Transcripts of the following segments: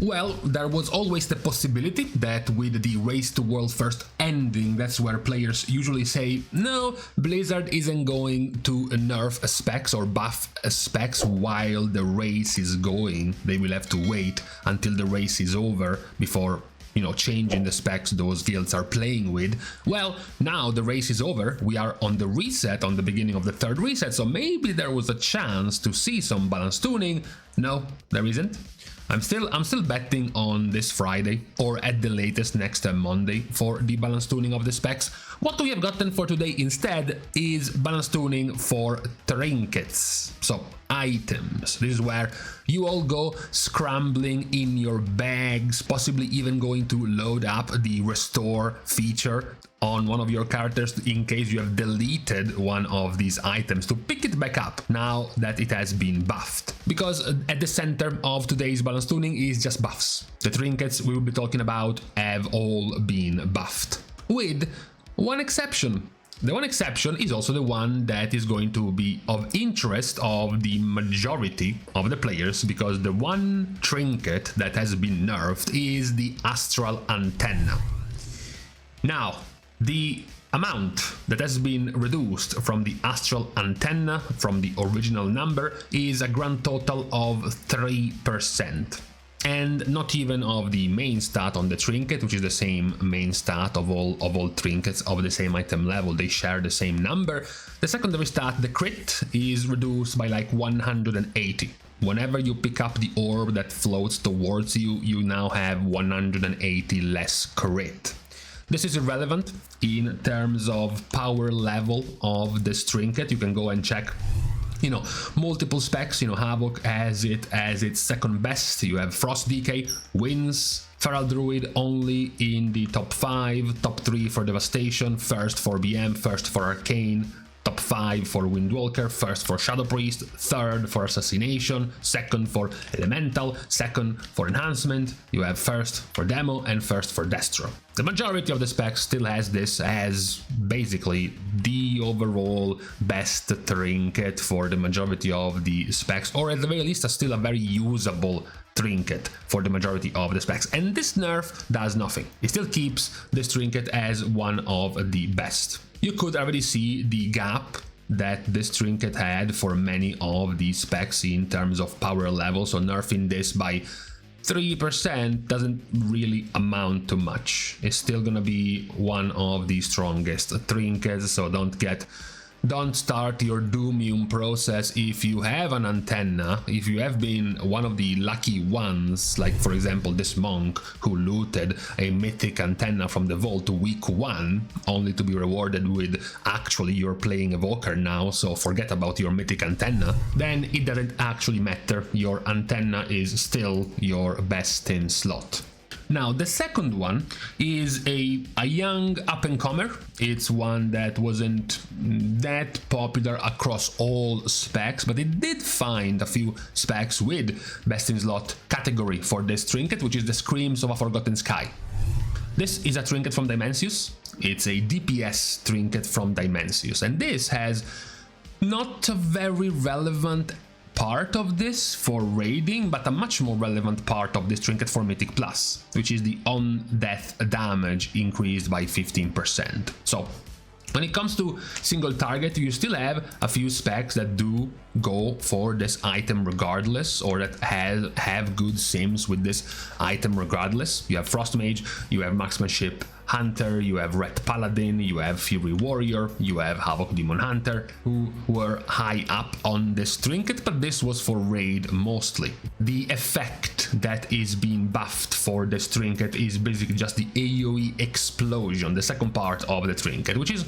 Well, there was always the possibility that with the Race to World First ending, that's where players usually say, no, Blizzard isn't going to nerf specs or buff specs while the race is going. They will have to wait until the race is over before, you know, changing the specs those guilds are playing with. Well, now the race is over, we are on the reset, on the beginning of the third reset, so maybe there was a chance to see some balance tuning. No, there isn't. I'm still betting on this Friday, or at the latest next Monday, for the balance tuning of the specs. What we have gotten for today instead is balance tuning for trinkets, so items. This is where you all go scrambling in your bags, possibly even going to load up the restore feature on one of your characters in case you have deleted one of these items, to pick it back up now that it has been buffed. Because at the center of today's balance tuning is just buffs. The trinkets we will be talking about have all been buffed, with one exception. The one exception is also the one that is going to be of interest of the majority of the players, because the one trinket that has been nerfed is the Astral Antenna. Now, the amount that has been reduced from the Astral Antenna from the original number is a grand total of 3%. And not even of the main stat on the trinket, which is the same main stat of all trinkets of the same item level. They share the same number. The secondary stat, the crit, is reduced by like 180. Whenever you pick up the orb that floats towards you, you now have 180 less crit. This is irrelevant in terms of power level of this trinket. You can go and check, you know, multiple specs. You know, Havoc has it as its second best. You have Frost DK, wins, Feral Druid only in the top 5, top 3 for Devastation, first for BM, first for Arcane, top 5 for Windwalker, first for Shadow Priest, third for Assassination, second for Elemental, second for Enhancement. You have first for Demo and first for Destro. The majority of the specs still has this as basically the overall best trinket for the majority of the specs, or at the very least still a very usable trinket for the majority of the specs. And this nerf does nothing. It still keeps this trinket as one of the best. You could already see the gap that this trinket had for many of the specs in terms of power level, so nerfing this by 3% doesn't really amount to much. It's still gonna be one of the strongest trinkets, so don't start your doom process if you have an antenna. If you have been one of the lucky ones, like for example this monk who looted a mythic antenna from the vault week 1, only to be rewarded with actually you're playing Evoker now, so forget about your mythic antenna, then it doesn't actually matter. Your antenna is still your best in slot. Now, the second one is a young up-and-comer. It's one that wasn't that popular across all specs, but it did find a few specs with best in slot category for this trinket, which is the Screams of a Forgotten Sky. This is a trinket from Dimensius. It's a DPS trinket from Dimensius, and this has not a very relevant part of this for raiding, but a much more relevant part of this trinket for Mythic Plus, which is the on-death damage increased by 15%. So when it comes to single target, you still have a few specs that do go for this item regardless, or that have good sims with this item regardless. You have Frost Mage, you have Marksmanship Hunter, you have Red Paladin, you have Fury Warrior, you have Havoc Demon Hunter, who were high up on this trinket, but this was for raid mostly. The effect that is being buffed for this trinket is basically just the AoE explosion, the second part of the trinket, which is,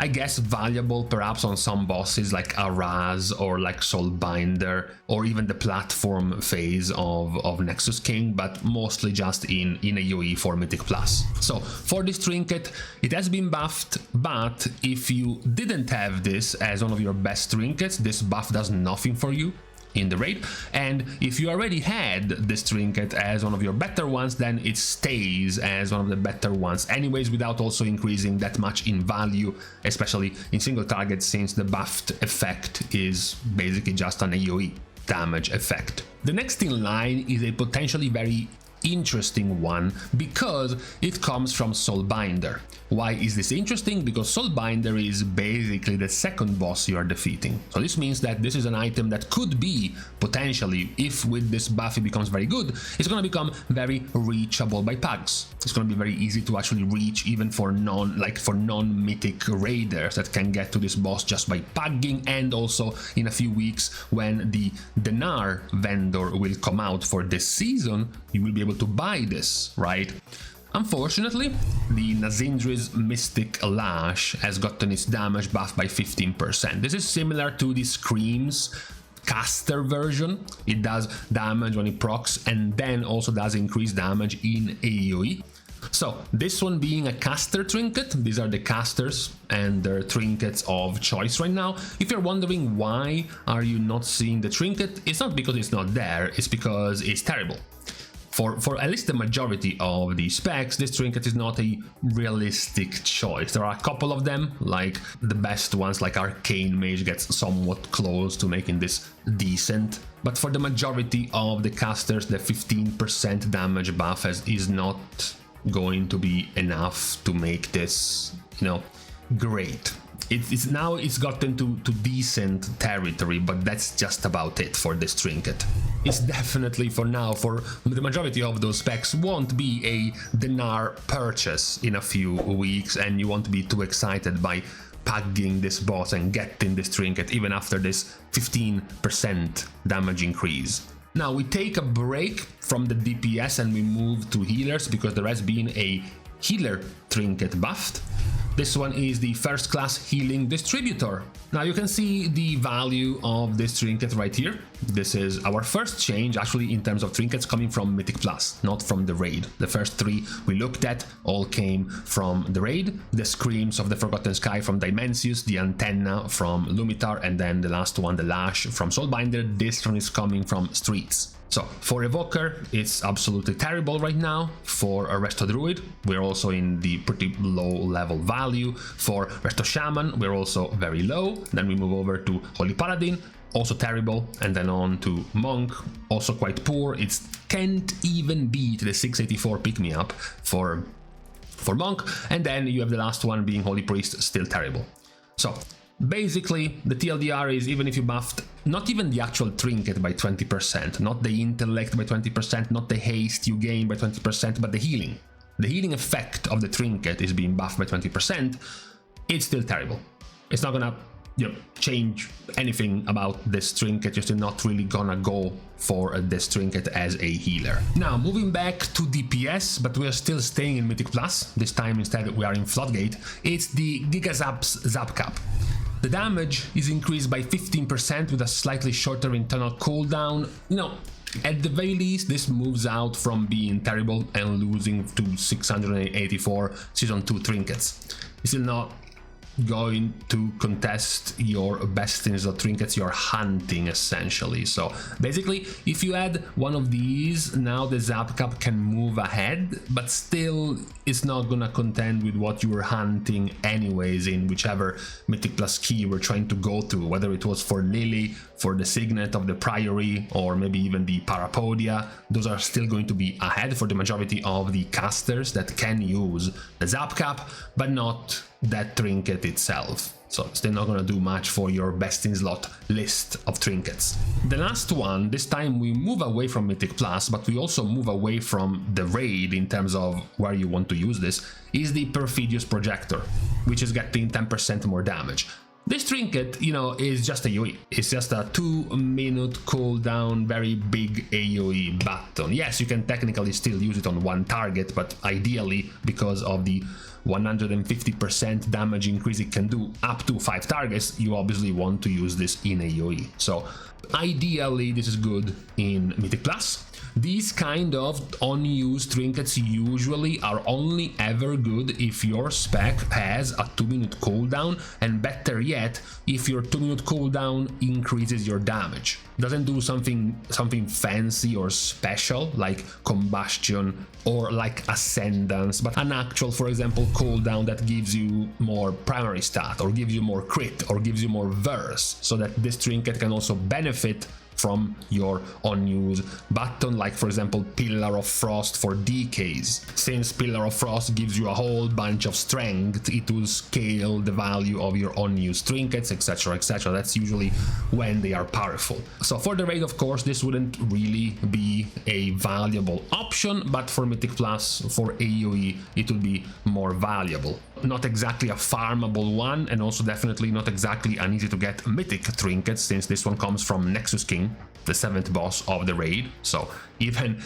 I guess, valuable perhaps on some bosses like Araz or like Soulbinder, or even the platform phase of Nexus King, but mostly just in AoE for Mythic Plus. So for this trinket, it has been buffed, but if you didn't have this as one of your best trinkets, this buff does nothing for you in the raid, and if you already had this trinket as one of your better ones, then it stays as one of the better ones anyways, without also increasing that much in value, especially in single target, since the buffed effect is basically just an AoE damage effect. The next in line is a potentially very interesting one because it comes from Soulbinder. Why is this interesting? Because Soulbinder is basically the second boss you are defeating. So this means that this is an item that could be potentially, if with this buff it becomes very good, it's going to become very reachable by pugs. It's going to be very easy to actually reach even for non-mythic raiders that can get to this boss just by pugging, and also in a few weeks when the Dinar vendor will come out for this season, you will be able to buy this, right? Unfortunately, the Nazindri's Mystic Lash has gotten its damage buff by 15%. This is similar to the Scream's caster version. It does damage when it procs and then also does increased damage in AoE. So this one being a caster trinket, these are the casters and their trinkets of choice right now. If you're wondering why are you not seeing the trinket, it's not because it's not there, it's because it's terrible. For at least the majority of the specs, this trinket is not a realistic choice. There are a couple of them, like the best ones, like Arcane Mage gets somewhat close to making this decent. But for the majority of the casters, the 15% damage buff is not going to be enough to make this, great. It's gotten to decent territory, but that's just about it for this trinket. It's definitely, for now, for the majority of those specs, won't be a Dinar purchase in a few weeks, and you won't be too excited by pugging this boss and getting this trinket even after this 15% damage increase. Now we take a break from the DPS and we move to healers, because there has been a healer trinket buffed. This one is the first class healing distributor. Now you can see the value of this trinket right here. This is our first change actually in terms of trinkets coming from Mythic Plus, not from the raid. The first three we looked at all came from the raid. The Screams of the Forgotten Sky from Dimensius, the Antenna from Lumitar, and then the last one, the Lash from Soulbinder. This one is coming from Streets. So for Evoker, it's absolutely terrible right now. For a Resto Druid, we're also in the pretty low level value. For Resto Shaman, we're also very low. Then we move over to Holy Paladin, also terrible. And then on to Monk, also quite poor. It can't even beat the 684 pick-me-up for Monk. And then you have the last one being Holy Priest, still terrible. So basically, the TLDR is, even if you buffed not even the actual trinket by 20%, not the intellect by 20%, not the haste you gain by 20%, but the healing. The healing effect of the trinket is being buffed by 20%. It's still terrible. It's not gonna change anything about this trinket. You're still not really gonna go for this trinket as a healer. Now, moving back to DPS, but we are still staying in Mythic Plus. This time instead we are in Floodgate. It's the Gigazap's Zap-Cap. The damage is increased by 15% with a slightly shorter internal cooldown. At the very least, this moves out from being terrible and losing to 684 Season 2 trinkets. It's still not going to contest your best things or trinkets you're hunting, essentially. So basically, if you add one of these, now the Zap-Cap can move ahead, but still it's not gonna contend with what you were hunting anyways in whichever Mythic Plus key we're trying to go to, whether it was for Lily, for the Signet of the Priory, or maybe even the Parapodia. Those are still going to be ahead for the majority of the casters that can use the Zap-Cap, but not that trinket itself. So still not gonna do much for your best in slot list of trinkets. The last one, this time we move away from Mythic Plus, but we also move away from the raid in terms of where you want to use this, is the Perfidious Projector, which is getting 10% more damage. This trinket, is just AoE. It's just a 2-minute cooldown, very big AoE button. Yes, you can technically still use it on one target, but ideally, because of the 150% damage increase it can do up to 5 targets, you obviously want to use this in AoE. So ideally this is good in Mythic Plus. These kind of unused trinkets usually are only ever good if your spec has a 2-minute cooldown, and better yet, if your 2-minute cooldown increases your damage. Doesn't do something fancy or special like Combustion or like Ascendance, but an actual, for example, cooldown that gives you more primary stat or gives you more crit or gives you more verse, so that this trinket can also benefit from your unused button, like for example Pillar of Frost for decays. Since Pillar of Frost gives you a whole bunch of strength, it will scale the value of your unused trinkets, etc, etc. That's usually when they are powerful. So for the raid, of course, this wouldn't really be a valuable option, but for Mythic Plus, for AoE, it will be more valuable. Not exactly a farmable one, and also definitely not exactly an easy to get mythic trinket, since this one comes from Nexus King, the 7th boss of the raid. So even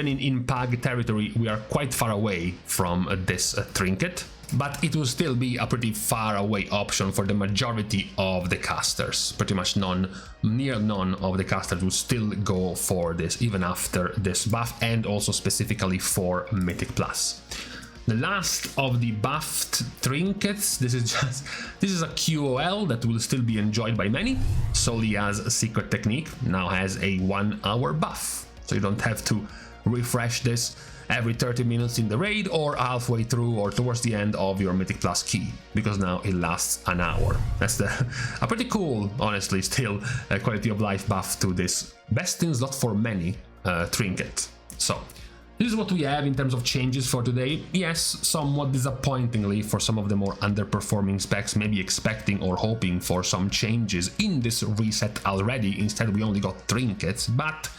in Pag territory, we are quite far away from this trinket, but it will still be a pretty far away option for the majority of the casters. Pretty much near none of the casters will still go for this even after this buff, and also specifically for Mythic Plus. The last of the buffed trinkets, this is a QOL that will still be enjoyed by many. Solia's Secret Technique now has a 1 hour buff, so you don't have to refresh this every 30 minutes in the raid or halfway through or towards the end of your Mythic Plus key, because now it lasts an hour. That's a pretty cool, honestly, still quality of life buff to this best in slot for many trinket. So this is what we have in terms of changes for today. Yes, somewhat disappointingly for some of the more underperforming specs, maybe expecting or hoping for some changes in this reset already. Instead, we only got trinkets, but,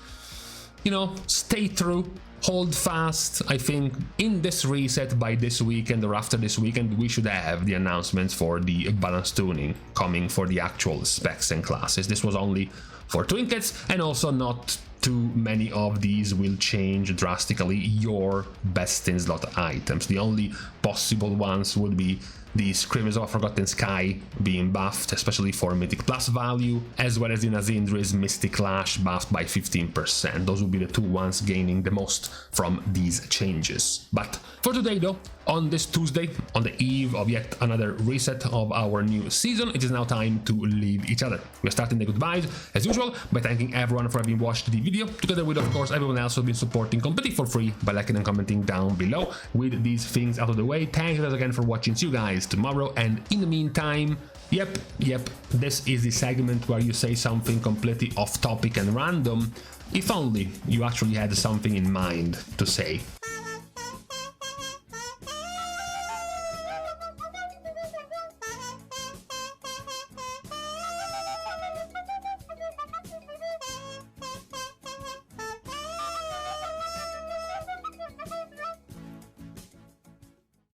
you know, stay true, hold fast. I think in this reset by this weekend or after this weekend, we should have the announcements for the balance tuning coming for the actual specs and classes. This was only for trinkets, and also not too many of these will change drastically your best in slot items. The only possible ones would be the Screamers of a Forgotten Sky being buffed, especially for Mythic Plus value, as well as the Nazindri's Mystic Lash buffed by 15%. Those will be the two ones gaining the most from these changes. But for today though, on this Tuesday, on the eve of yet another reset of our new season, it is now time to leave each other. We're starting the goodbyes, as usual, by thanking everyone for having watched the video, together with, of course, everyone else who's been supporting completely for free by liking and commenting down below. With these things out of the way, thanks guys again for watching. See you guys tomorrow, and in the meantime, yep, this is the segment where you say something completely off topic and random. If only you actually had something in mind to say.